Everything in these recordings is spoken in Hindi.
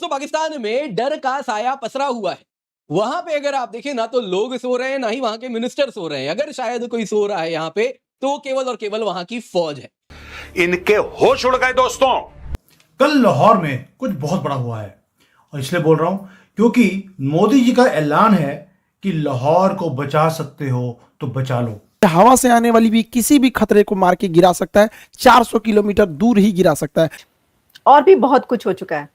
पाकिस्तान में डर का साया पसरा हुआ है। वहां पे अगर आप देखें ना तो लोग सो रहे हैं, ना ही वहां के मिनिस्टर सो रहे हैं। अगर शायद कोई सो रहा है यहाँ पे तो केवल और केवल वहां की फौज है। इनके होश उड़ गए दोस्तों। कल लाहौर में कुछ बहुत बड़ा हुआ है और इसलिए बोल रहा हूं क्योंकि मोदी जी का ऐलान है कि लाहौर को बचा सकते हो तो बचा लो। हवा से आने वाली भी किसी भी खतरे को मार के गिरा सकता है, 400 किलोमीटर दूर ही गिरा सकता है। और भी बहुत कुछ हो चुका है।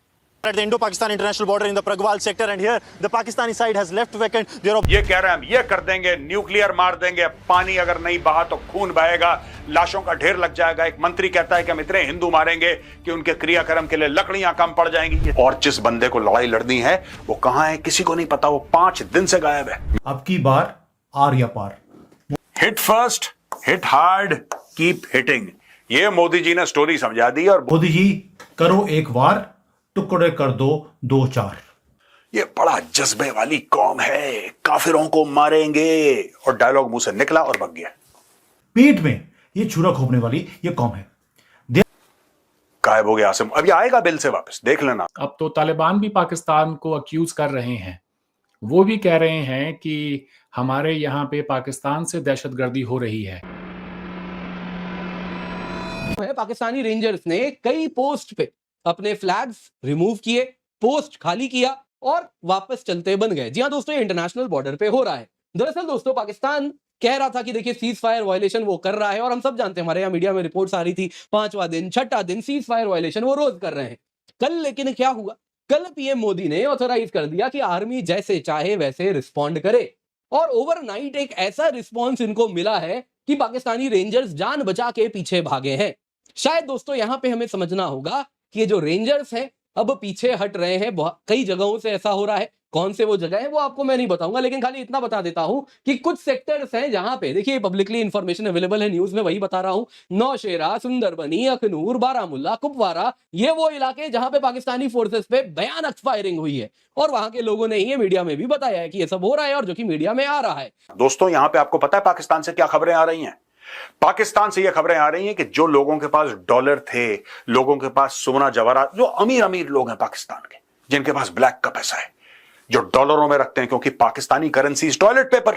At the Indo-Pakistan international border in the Pragwal sector, and here the Pakistani side has left vacant. ये कह रहे हैं हम ये कर देंगे, न्यूक्लियर मार देंगे, पानी अगर नहीं बहा तो खून बहेगा, लाशों का ढेर लग जाएगा। एक मंत्री कहता है कि हम इतने हिंदू मारेंगे कि उनके क्रियाक्रम के लिए लकड़ियां कम पड़ जाएंगी। और जिस बंदे को लड़ाई लड़नी है वो कहां है किसी को नहीं पता, वो 5 दिन से गायब है। अब की बार आर या पार। Hit first, hit hard, keep hitting, ये मोदी जी ने स्टोरी समझा दी। और मोदी जी करो एक वार, टुकड़े कर दो 2-4। ये बड़ा जज्बे वाली कौम है, काफिरों को मारेंगे। और डायलॉग मुंह से निकला और भग गया। पीठ में ये छुरा खोपने वाली ये कौम है। गायब हो गया आसिम, अब ये आएगा बिल से वापस, देख लेना। अब तो तालिबान भी पाकिस्तान को अक्यूज कर रहे हैं। वो भी कह रहे हैं कि हमारे यहाँ पे पाकिस्तान से दहशतगर्दी हो रही है। पाकिस्तानी रेंजर्स ने कई पोस्ट पे अपने फ्लैग्स रिमूव किए, पोस्ट खाली किया और वापस चलते बन गए। जी हां दोस्तों, ये इंटरनेशनल बॉर्डर पे हो रहा है। दरअसल दोस्तों पाकिस्तान कह रहा था कि देखिए सीज फायर वायलेशन वो कर रहा है, और हम सब जानते हैं, हमारे यहाँ मीडिया में रिपोर्ट्स आ रही थी 5वां दिन 6ठा दिन सीज फायर वायलेशन वो रोज कर रहे हैं। कल लेकिन क्या हुआ, कल पीएम मोदी ने ऑथोराइज कर दिया कि आर्मी जैसे चाहे वैसे रिस्पॉन्ड करे। और ओवरनाइट एक ऐसा रिस्पॉन्स इनको मिला है कि पाकिस्तानी रेंजर्स जान बचा के पीछे भागे हैं। शायद दोस्तों यहां पे हमें समझना होगा कि ये जो रेंजर्स हैं अब पीछे हट रहे हैं। कई जगहों से ऐसा हो रहा है। कौन से वो जगह है वो आपको मैं नहीं बताऊंगा, लेकिन खाली इतना बता देता हूं कि कुछ सेक्टर्स हैं जहां पे देखिए पब्लिकली इंफॉर्मेशन अवेलेबल है, न्यूज में वही बता रहा हूं। नौशेरा, सुंदरबनी, अखनूर, बारामुल्ला, कुपवारा, ये वो इलाके जहां पे पाकिस्तानी फोर्सेस पे भयानक फायरिंग हुई है। और वहां के लोगों ने ये मीडिया में भी बताया है कि ये सब हो रहा है, और जो कि मीडिया में आ रहा है। दोस्तों यहां पे आपको पता है पाकिस्तान से क्या खबरें आ रही हैं? पाकिस्तान से यह खबरें आ रही हैं कि जो लोगों के पास डॉलर थे, लोगों के पास सोना जवाहरात, जो अमीर अमीर लोग हैं पाकिस्तान के, जिनके पास ब्लैक का पैसा है, जो डॉलरों में रखते हैं, क्योंकि पाकिस्तानी करेंसी टॉयलेट पेपर।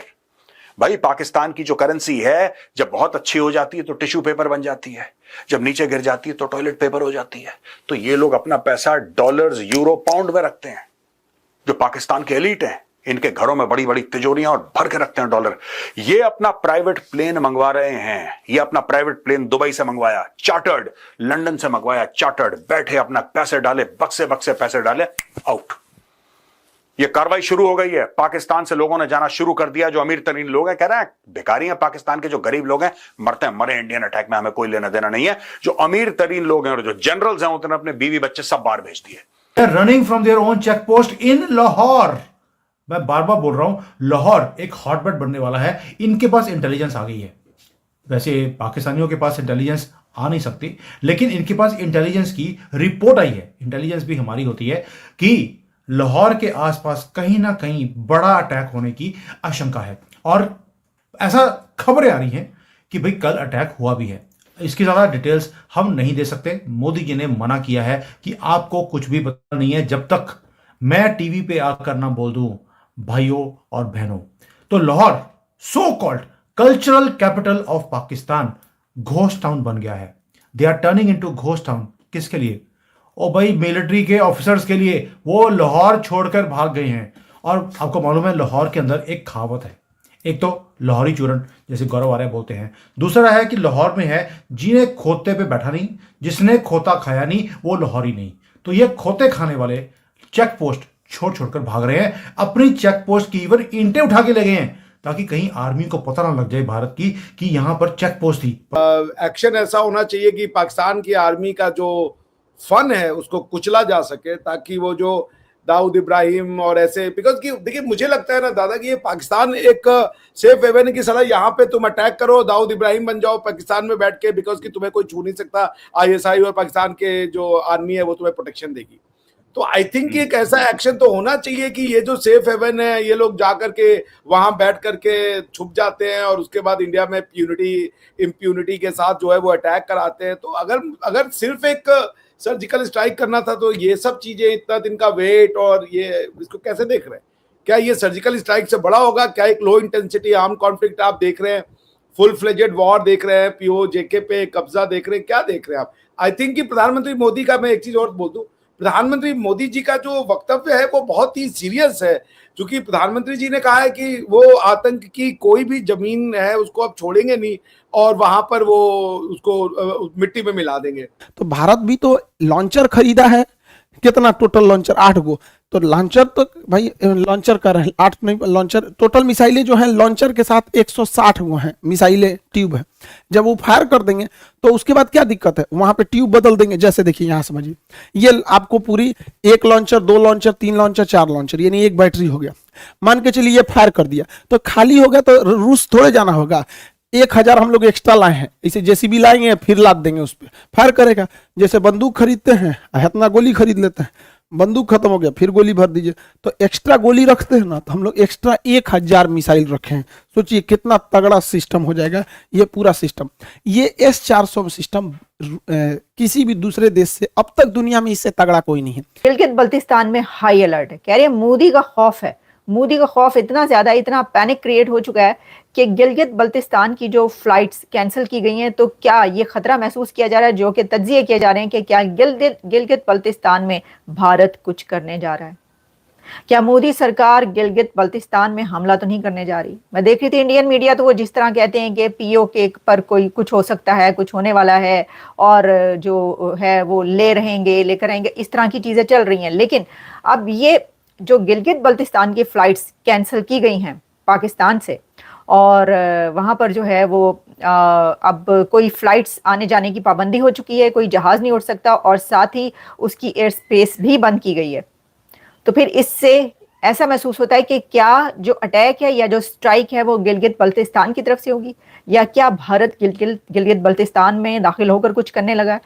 भाई पाकिस्तान की जो करेंसी है जब बहुत अच्छी हो जाती है तो टिश्यू पेपर बन जाती है, जब नीचे गिर जाती है तो टॉयलेट पेपर हो जाती है। तो ये लोग अपना पैसा डॉलर्स, यूरो, पाउंड में रखते हैं। जो पाकिस्तान के एलीट हैं, इनके घरों में बड़ी बड़ी तिजोरियां और भर के रखते हैं डॉलर। ये अपना प्राइवेट प्लेन मंगवा रहे हैं। ये अपना प्राइवेट प्लेन दुबई से मंगवाया, चार्टर्ड, लंदन से मंगवाया, चार्टर्ड, बैठे अपना पैसे डाले, बक्से बक्से पैसे डाले, आउट। ये कार्रवाई शुरू हो गई है। पाकिस्तान से लोगों ने जाना शुरू कर दिया। जो अमीर तरीन लोग हैं कह रहे हैं बेकारी हैं पाकिस्तान के, जो गरीब लोग हैं मरते हैं, मरे इंडियन अटैक में, हमें कोई लेना देना नहीं है। जो अमीर तरीन लोग हैं और जो जनरल्स हैं उन्होंने अपने बीवी बच्चे सब बाहर भेज दिए। Running from their own check post in Lahore. मैं बार बार बोल रहा हूं, लाहौर एक हॉटबेड बनने वाला है। इनके पास इंटेलिजेंस आ गई है। वैसे पाकिस्तानियों के पास इंटेलिजेंस आ नहीं सकती, लेकिन इनके पास इंटेलिजेंस की रिपोर्ट आई है। इंटेलिजेंस भी हमारी होती है कि लाहौर के आसपास कहीं ना कहीं बड़ा अटैक होने की आशंका है, और ऐसा खबरें आ रही हैं कि भाई कल अटैक हुआ भी है। इसकी ज्यादा डिटेल्स हम नहीं दे सकते। मोदी जी ने मना किया है कि आपको कुछ भी पता नहीं है जब तक मैं टीवी पे आकर ना बोल दूं भाइयों और बहनों। तो Lahore so called cultural capital of Pakistan ghost town बन गया है। They are turning into ghost town. किसके लिए? ओ भाई मिलिट्री के ऑफिसर्स के लिए। वो लाहौर छोड़कर भाग गए हैं। और आपको मालूम है लाहौर के अंदर एक कहावत है, एक तो लाहौरी चूरन जैसे गौरव आर्य बोलते हैं, दूसरा है कि लाहौर में है जिन्हें खोते पे बैठा नहीं, जिसने खोता खाया नहीं वो लाहौरी नहीं। तो ये खोते खाने वाले चेक पोस्ट छोड़ छोड़कर भाग रहे हैं। अपनी चेक पोस्ट की इवन ईंटें उठा के लगे हैं ताकि कहीं आर्मी को पता ना लग जाए भारत की कि यहां पर चेक पोस्ट थी। एक्शन ऐसा होना चाहिए कि पाकिस्तान की आर्मी का जो फन है उसको कुचला जा सके, ताकि वो जो दाऊद इब्राहिम और ऐसे, बिकॉज कि देखिए मुझे लगता है ना दादा कि ये पाकिस्तान एक सेफ हेवन की सलाह, यहाँ पे तुम अटैक करो, दाऊद इब्राहिम बन जाओ पाकिस्तान में बैठ के, बिकॉज कि तुम्हें कोई छू नहीं सकता। आईएसआई और पाकिस्तान के जो आर्मी है वो तुम्हें प्रोटेक्शन देगी। तो आई थिंक एक ऐसा एक्शन तो होना चाहिए कि ये जो सेफ हेवन है ये लोग जाकर के वहां बैठ करके छुप जाते हैं और उसके बाद इंडिया में इम्प्यूनिटी के साथ जो है वो अटैक कराते हैं। तो अगर सिर्फ एक सर्जिकल स्ट्राइक करना था, तो ये सब चीजें, इतना दिन का वेट, और ये इसको कैसे देख रहे हैं? क्या ये सर्जिकल स्ट्राइक से बड़ा होगा? क्या एक लो इंटेंसिटी आर्म कॉन्फ्लिक्ट आप देख रहे हैं? फुल फ्लेजेड वॉर देख रहे हैं? पीओजेके पे कब्जा देख रहे हैं? क्या देख रहे हैं आप? आई थिंक कि प्रधानमंत्री मोदी का, मैं एक चीज और बोल दूं, प्रधानमंत्री मोदी जी का जो वक्तव्य है वो बहुत ही सीरियस है, क्योंकि प्रधानमंत्री जी ने कहा है कि वो आतंक की कोई भी जमीन है उसको अब छोड़ेंगे नहीं, और वहां पर वो उसको मिट्टी में मिला देंगे। तो भारत भी तो लॉन्चर खरीदा है, कितना टोटल लॉन्चर 8 गो, तो लॉन्चर तो भाई लॉन्चर कर रहे हैं 8 नहीं, लॉन्चर टोटल मिसाइलें जो हैं लॉन्चर के साथ 160 गो हैं मिसाइलें ट्यूब है। जब वो फायर कर देंगे तो उसके बाद क्या दिक्कत है, वहां पे ट्यूब बदल देंगे। जैसे देखिए यहाँ समझिए, ये आपको पूरी 1 लॉन्चर 2 लॉन्चर 3 लॉन्चर 4 लॉन्चर यानी एक बैटरी हो गया, मान के चलिए ये फायर कर दिया तो खाली हो गया, तो रूस थोड़े जाना होगा, 1000 हम लोग एक्स्ट्रा लाए हैं, इसे जेसीबी लाएंगे फिर लाद देंगे, उस पर फायर करेगा। जैसे बंदूक खरीदते हैं, इतना गोली खरीद लेते हैं, बंदूक खत्म हो गया फिर गोली भर दीजिए, तो एक्स्ट्रा गोली रखते हैं ना, तो हम लोग एक्स्ट्रा 1000 मिसाइल रखे हैं। सोचिए कितना तगड़ा सिस्टम हो जाएगा ये पूरा सिस्टम। ये S-400 सिस्टम किसी भी दूसरे देश से अब तक दुनिया में इससे तगड़ा कोई नहीं है। गिलगित बल्तिस्तान में हाई अलर्ट है, कह रहे हैं मोदी का खौफ है। मोदी का खौफ इतना ज्यादा, इतना पैनिक क्रिएट हो चुका है कि गिलगित बल्तिस्तान की जो फ्लाइट्स कैंसिल की गई हैं, तो क्या ये खतरा महसूस किया जा रहा है, जो कि तज्जिए किए जा रहे हैं कि क्या गिलगित बल्तिस्तान में भारत कुछ करने जा रहा है? क्या मोदी सरकार गिलगित बल्तिस्तान में हमला तो नहीं करने जा रही? मैं देख रही थी इंडियन मीडिया, तो वो जिस तरह कहते हैं कि पीओके पर कोई कुछ हो सकता है, कुछ होने वाला है, और जो है वो लेकर आएंगे, इस तरह की चीजें चल रही हैं। लेकिन अब ये जो गिलगित बल्तिस्तान की फ्लाइट्स कैंसिल की गई हैं पाकिस्तान से, और वहाँ पर जो है वो अब कोई फ्लाइट्स आने जाने की पाबंदी हो चुकी है, कोई जहाज़ नहीं उड़ सकता, और साथ ही उसकी एयर स्पेस भी बंद की गई है। तो फिर इससे ऐसा महसूस होता है कि क्या जो अटैक है या जो स्ट्राइक है वो गिलगित बल्तिस्तान की तरफ से होगी, या क्या भारत गिलगित बल्तिस्तान में दाखिल होकर कुछ करने लगा है?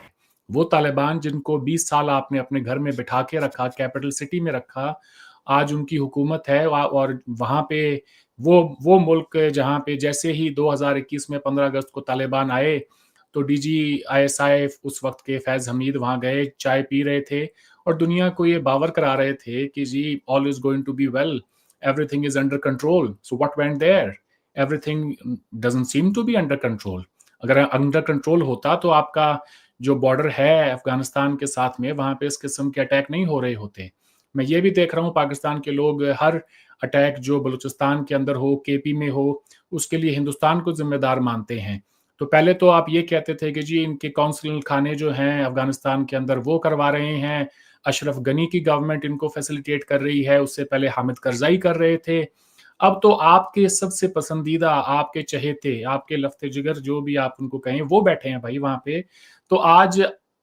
वो तालिबान जिनको 20 साल आपने अपने घर में बिठा के रखा, कैपिटल सिटी में रखा, आज उनकी हुकूमत है, और वहाँ पे वो मुल्क जहाँ पे जैसे ही 2021 में 15 अगस्त को तालिबान आए, तो डीजी ISI उस वक्त के फैज़ हमीद वहाँ गए, चाय पी रहे थे और दुनिया को ये बावर करा रहे थे कि जी all is going to be well, everything is under control. So what went there? Everything doesn't seem to be under control. अगर अंडर कंट्रोल होता तो आपका जो बॉर्डर है अफगानिस्तान के साथ में, वहां पे इस किस्म के अटैक नहीं हो रहे होते। मैं ये भी देख रहा हूँ पाकिस्तान के लोग हर अटैक जो बलूचिस्तान के अंदर हो, KP में हो, उसके लिए हिंदुस्तान को जिम्मेदार मानते हैं। तो पहले तो आप ये कहते थे कि जी इनके कौंसिल खाने जो हैं अफगानिस्तान के अंदर वो करवा रहे हैं, अशरफ गनी की गवर्नमेंट इनको फैसिलिटेट कर रही है, उससे पहले हामिद करजाई कर रहे थे। अब तो आपके सबसे पसंदीदा, आपके चहेते, आपके लफ्ते जिगर जो भी आप उनको कहें, वो बैठे हैं भाई वहां पे। तो आज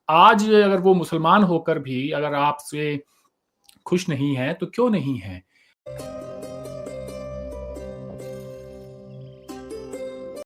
अगर वो मुसलमान होकर भी अगर आपसे खुश नहीं है तो क्यों नहीं है?